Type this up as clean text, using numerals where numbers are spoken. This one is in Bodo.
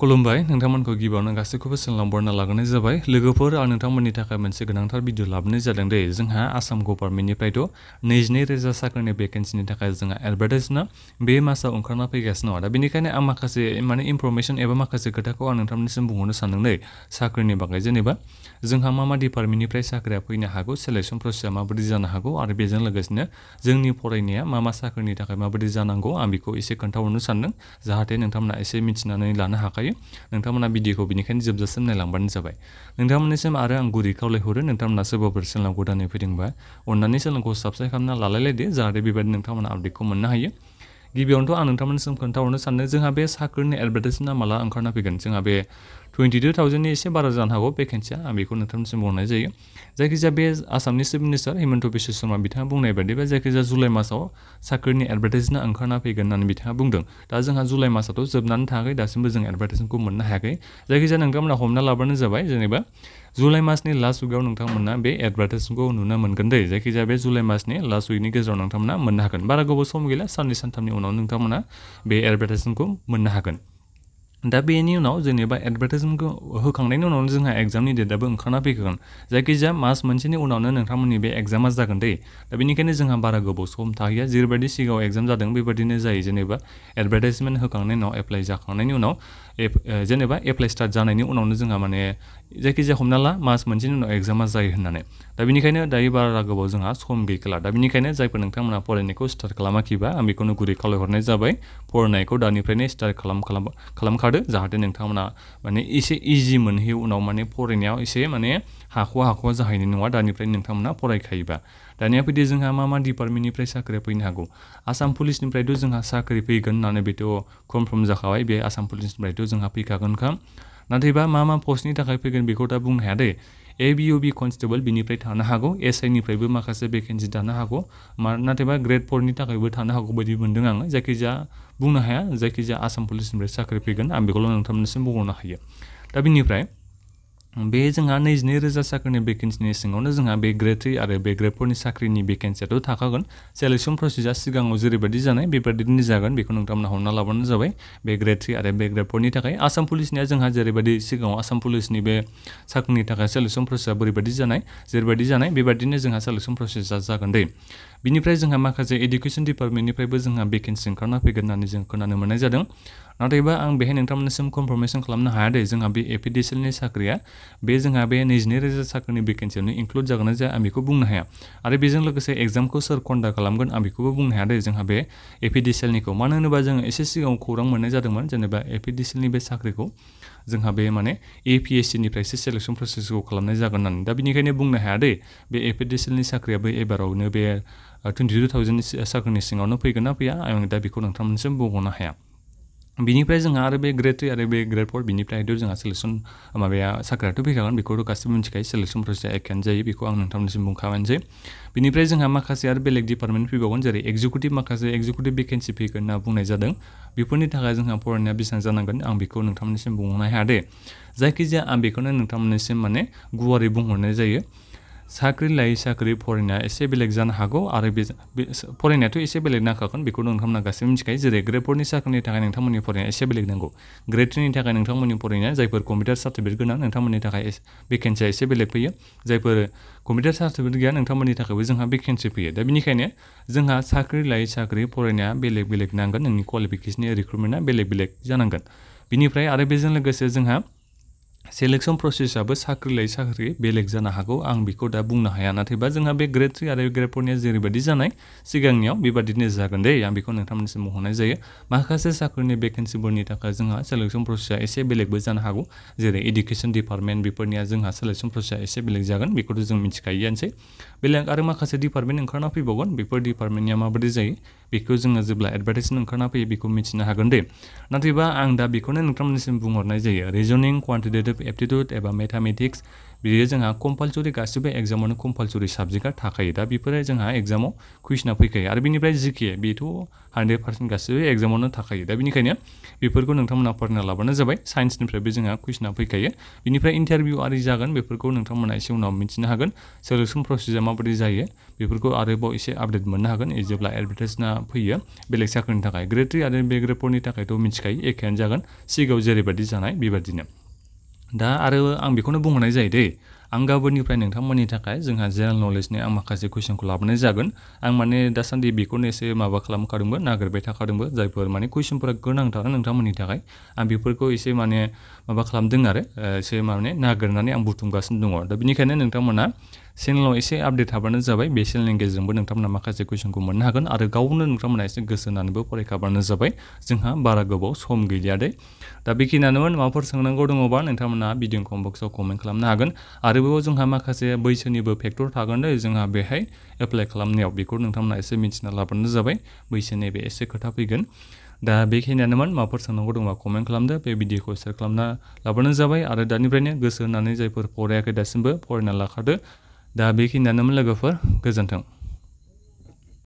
खुलुमबाय नोंथांमोनखौ गिबियावनो गासैखौबो सोंलांबरना लाग्रोनाय जाबाय लोगोफोर आं नोंथांमोननि थाखाय मोनसे गोनांथार भिडिअ लाबोनाय जादों दे जोंहा आसाम गभर्नमेन्टनिफ्रायथ' 22,000 साख्रिनि भेकेन्सिनि थाखाय जोंहा एडभार्टाइजमेन्टआ बे मासाव ओंखारना फैगासिनो दङ दा बेनिखायनो आं माखासे इनफरमेशन एबा माखासे खोथाखौ आं नोंथांमोननिसिम बुंहरनो सानदों दे साख्रिनि बागै जेनेबा जोंहा मा डिपार्टमेन्टनिफ्राय साख्रिया फैनो हागौ सेलेक्शन प्रसेसआ माबायदि जानो हागौ आरो बेजों लोगोसेनो जोंनि फरायनाया मा साख्रिनि थाखाय माबायदि जानांगौ आं बेखौ एसे खोन्थाहरनो सानदों जाहाथे नोंथांमोना एसे मिथिनानै लानो हाखायो नोंथांमोना भिडिअखौ बेनिखायनो जोबजासिम नायलांबानो जाबाय नोंथांमोननिसिम आरो आं गुरै खावलायहरो नोंथांमोना सोरबाफोर चेनेलाव गोदानै फैदोंबा अननानै चेनेलखौ साबस्क्राइब खालामना लालायलायदो जाहाथे बेबायदि नोंथांमोना आपडेटखौ मोननो हायो गिबियावनोथ' आं नोंथांमोननिसिम खोन्थाहरनो सानदों जोंहा बे साख्रिनि एडभार्टाइजमेन्टआ माला ओंखारना फैगोन जोंहा बे 22,000नि एसे बारा जानो हागौ भेकेन्सिया आं बेखौ नोंथांनिसिम बुंनाय जायो जायखिजाया बे आसामनि चिफ मिनिस्टार हिमन्त बिश्व शर्मा बिथाङा बुंनाय बायदिबा जायखिजाया जुलाइ मासाव साख्रिनि एडभार्टाइजमेन्टआ ओंखारना फैगोन होननानै बिथाङा बुंदों दा जोंहा जुलाइ मासाथ' जोबनानै थाङाखै दासिमबो जों एडभार्टाइजमेन्टखौ मोननो हायाखै जायखिजाया नोंथांमोना हमना लाबानो जाबाय जेनेबा जुलाइ मासनि लास्ट उइकआव नोंथांमोना बे एडभार्टाइजमेन्टखौ नुनो मोनगोन दे जायखिजाया बे जुलाइ मासनि लास्ट उइकनि गेजेराव नोंथांमोना मोननो हागोन बारा गोबाव सम गैला साननै सानथामनि उनाव नोंथांमोना बे एडभार्टाइजमेन्टखौ मोननो हागोन दा बेनि उनाव जेनेबा एडभार्टाइजमेन्टखौ होखांनायनि उनावनो जोंहा एग्जामनि डेटआबो ओंखारना फैगोन जायखिजाया मास मोनसेनि उनावनो नोंथांमोननि बे एग्जामा जागोन दे दा बेनिखायनो जोंहा बारा गोबाव सम थाहैया जेरैबायदि सिगाङाव एग्जाम जादों बेबायदिनो जायो जेनेबा एडभार्टाइजमेन्ट होखांनायनि उनाव एप्लाइ जाखांनायनि उनाव जेनेबा एप्लाइ स्टार्ट जानायनि उनावनो जोंहा माने जायखिजाया हमना ला मास मोनसेनि उनाव एग्जामा जायो होननानै दा बेनिखायनो दायो बारा गोबाव जोंहा सम गैखाला दा बेनिखायनो जायफोर नोंथांमोना फरायनायखौ स्टार्ट खालामाखैबा आं बेखौनो गुरै खावलायहरनाय जाबाय फरायनायखौ दानिफ्रायनो स्टार्ट खालामखादो जाहाथे नोंथांमोना माने एसे इजि मोनहैयो उनाव माने फरायनायाव एसे माने हाख'वा जाहैनाय नङा दानिफ्रायनो नोंथांमोना फरायखायोबा दानिया फैदो जोंहा मा डिपार्टमेन्टनिफ्राय साख्रिया फैनो हागौ आसाम पुलिसनिफ्रायथ' जोंहा साख्रि फैगोन होननानै बेथ' कनफार्म जाखाबाय बे आसाम पुलिसनिफ्रायथ' जोंहा फैखागोनखा नाथायबा मा पस्टनि थाखाय फैगोन बेखौ दा बुंनो हाया दे ABOB कनस्टेबल बिनिफ्राय थानो हागौ SI निफ्रायबो माखासे भेकेन्सि थानो हागौ नाथायबा ग्रेड 4नि थाखायबो थानो हागौ बायदि मोनदों आङो जायखिजाया बुंनो हाया जायखिजाया आसाम पुलिसनिफ्राय साख्रि फैगोन आं बेखौल' नोंथांमोननिसिम बुंहरनो हायो दा बिनिफ्राय बे जोंहा 22,000 साख्रिनि भेकेन्सिनि सिङावनो जोंहा बे ग्रेड 3 आरो बे ग्रेड 4नि साख्रिनि भेकेन्सियाथ' थाखागोन सेलेक्शन प्रसेसआ सिगाङाव जेरैबायदि जानाय बेबायदिनो जागोन बेखौ नोंथांमोना हमना लाबानो जाबाय बे ग्रेड 3 आरो बे ग्रेड 4नि थाखाय आसाम पुलिसनिया जोंहा जेरैबायदि सिगाङाव आसाम पुलिसनि बे साख्रिनि थाखाय सेलेक्शन प्रसेसआ जेरैबायदि जानाय बेबायदिनो जोंहा सेलेक्शन प्रसेसआ जागोन दे बिनिफ्राय जोंहा माखासे एडुकेशन डिपार्टमेन्टनिफ्रायबो जोंहा भेकेन्सि ओंखारना फैगोन होननानै जों खोनानो मोननाय जादों नाथायबा आं बेहाय नोंथांमोननिसिम कनफार्मेशन खालामनो हाया दे जोंहा बे APDCLनि साख्रिया बे जोंहा बे 22,000 साख्रिनि भेकेन्सियावनो इनक्लुड जागोन ना जाया आं बेखौ बुंनो हाया आरो बेजों लोगोसे एग्जामखौ सोर कन्डाक्ट खालामगोन आं बेखौबो बुंनो हाया दे जोंहा बे APDCLनिखौ मानो होनोबा जोङो एसे सिगाङाव खौरां मोननाय जादोंमोन जेनेबा APDCLनि बे साख्रिखौ जोंहा बे माने APSCनिफ्रायसो सेलेक्शन प्रसेसखौ खालामनाय जागोन होननानै दा बेनिखायनो बुंनो हाया दे बे APDCLनि साख्रियाबो एबारावनो बे 22,000 साख्रिनि सिङावनो फैगोन ना फैया आं दा बेखौ नोंथांमोननिसिम बुंहरनो हाया बिनिफ्राय जोंहा आरो बे ग्रेड 3 आरो बे ग्रेड 4 बिनिफ्रायथ' जोंहा सेलेक्शन माबाया साख्रियाथ' फैखागोन बेखौथ' गासिबो मिथिखायो सेलेक्शन प्रसेसआ एखेयानो जायो बेखौ आं नोंथांमोननिसिम बुंखाबायनोसै बिनिफ्राय जोंहा माखासे आरो बेलेग डिपार्टमेन्ट फैबावगोन जेरै माखासे एग्जिकिउटिभ भेकेन्सि फैगोन होनना बुंनाय जादों बेफोरनि थाखाय जोंहा फरायनाया बेसेबां जानांगोन आं बेखौ नोंथांमोननिसिम बुंहरनो हाया दे जायखिजाया आं बेखौनो नोंथांमोननिसिम माने गुवारै बुंहरनाय जायो साख्रि लायै साख्रि फरायनाया एसे बेलेग जानो हागौ आरो बे फरायनायाथ' एसे बेलेग नांखागोन बेखौ नोंथांमोना गासैबो मिथिखायो जेरै ग्रेड 4नि साख्रिनि थाखाय नोंथांमोननि फरायनाया एसे बेलेग नांगौ ग्रेड 3नि थाखाय नोंथांमोननि फरायनाया जायफोर कम्पिउटार सार्टिफिकेट गोनां नोंथांमोननि थाखाय भेकेन्सिया एसे बेलेग फैयो जायफोर कम्पिउटार सार्टिफिकेट गैया नोंथांमोननि थाखायबो जोंहा भेकेन्सि फैयो दा बेनिखायनो जोंहा साख्रि लायै साख्रि फरायनाया बेलेग नांगोन नोंनि क्वालिफिकेसननि रिक्रुटमेन्टआ बेलेग जानांगोन बिनिफ्राय आरो बेजों लोगोसे जोंहा सेलेक्शन प्रसेसआबो साख्रि लायै साख्रि बेलेग जानो हागौ आं बेखौ दा बुंनो हाया नाथायबा जोंहा बे ग्रेड 3 आरो ग्रेड 4निया जेरैबायदि जानाय सिगांनियाव बेबादिनो जागोन दे आं बेखौ नोंथांमोननिसिम बुंहरनाय जायो माखासे साख्रिनि भेकेन्सिफोरनि थाखाय जोंहा सेलेक्शन प्रसेसआ एसे बेलेगबो जानो हागौ जेरै एडुकेशन डिपार्टमेन्ट बेफोरनिया जोंहा सेलेक्शन प्रसेसआ एसे बेलेग जागोन बेखौथ' जों मिथिखायोआनोसै बेलेग आरो माखासे डिपार्टमेन्ट ओंखारना फैबावगोन बेफोर डिपार्टमेन्टनिया माबायदि जायो बेखौ जोङो जेब्ला एडभार्टाइजमेन्ट ओंखारना फैयो बेखौ मिथिनो हागोन दे नाथायबा आं दा बेखौनो नोंथांमोननिसिम बुंहरनाय जायो रिजनिं क्वान्टिटेटिभ एप्टिट्युड एबा मेथामेटिक्स बियो जोंहा कम्पालसरि गासिबो एग्जामावनो कम्पालसरि साबजेक्टआ थाखायो दा बेफोरो जोंहा एग्जामाव कुइसना फैखायो आरो बिनिफ्राय जिके बेथ' 100% गासिबो एग्जामावनो थाखायो दा बेनिखायनो बेफोरखौ नोंथांमोना फरायना लाबानो जाबाय साइन्सनिफ्रायबो जोंहा कुइसना फैखायो बिनिफ्राय इन्टारभिउ आरि जागोन बेफोरखौ नोंथांमोना एसे उनाव मिथिनो हागोन सेलेक्सन प्रसेसआ माबायदि जायो बेफोरखौ आरोबाव एसे आपडेट मोननो हागोन जेब्ला एडभार्टाइजना फैयो बेलेग साख्रिनि थाखाय ग्रेड 3 आरो बे ग्रेड 4नि थाखायथ' मिथिखायो एखेयानो जागोन सिगाङाव जेरैबायदि जानाय बेबायदिनो दा आरो आं बेखौनो बुंहरनाय जायो दै आं गाबोननिफ्राय नोंथांमोननि थाखाय जोंहा जेनेरेल नलेजनि आं माखासे कुइसनखौ लाबोनाय जागोन आं माने दासान्दि बेखौनो एसे माबा खालामखादोंबो नागिरबाय थाखादोंबो जायफोर माने कुइसनफोरा गोनांथार नोंथांमोननि थाखाय आं बेफोरखौ एसे माने माबा खालामदों आरो एसे माने नागिरनानै आं बुथुमगासिनो दङ दा बेनिखायनो नोंथांमोना चेनेलाव एसे आपडेट थाबानो जाबाय बे चेनेलनि गेजेरजोंबो नोंथांमोना माखासे कुइसनखौ मोननो हागोन आरो गावनो नोंथांमोना एसे गोसो होनानैबो फरायखाबानो जाबाय जोंहा बारा गोबाव सम गैलिया दे दा बेखिनियानोमोन माबाफोर सोंनांगौ दङबा नोंथांमोना भिडिअ कमेन्ट बक्सआव कमेन्ट खालामनो हागोन आरोबाव जोंहा माखासे बैसोनिबो फेक्टर थागोन दे जोंहा बेहाय एप्लाइ खालामनायाव बेखौ नोंथांमोना एसे मिथिना लाबानो जाबाय बैसोनि बे एसे खोथा फैगोन दा बेखिनियानोमोन माबाफोर सोंनांगौ दंबा कमेन्ट खालामदो बे भिडिअखौ शेयार खालामना लाबानो जाबाय आरो दानिफ्रायनो गोसो होनानै जायफोर फरायाखै दासिमबो फरायना लाखादो दा बेखिनियानोमोन लोगोफोर गोजोन्थों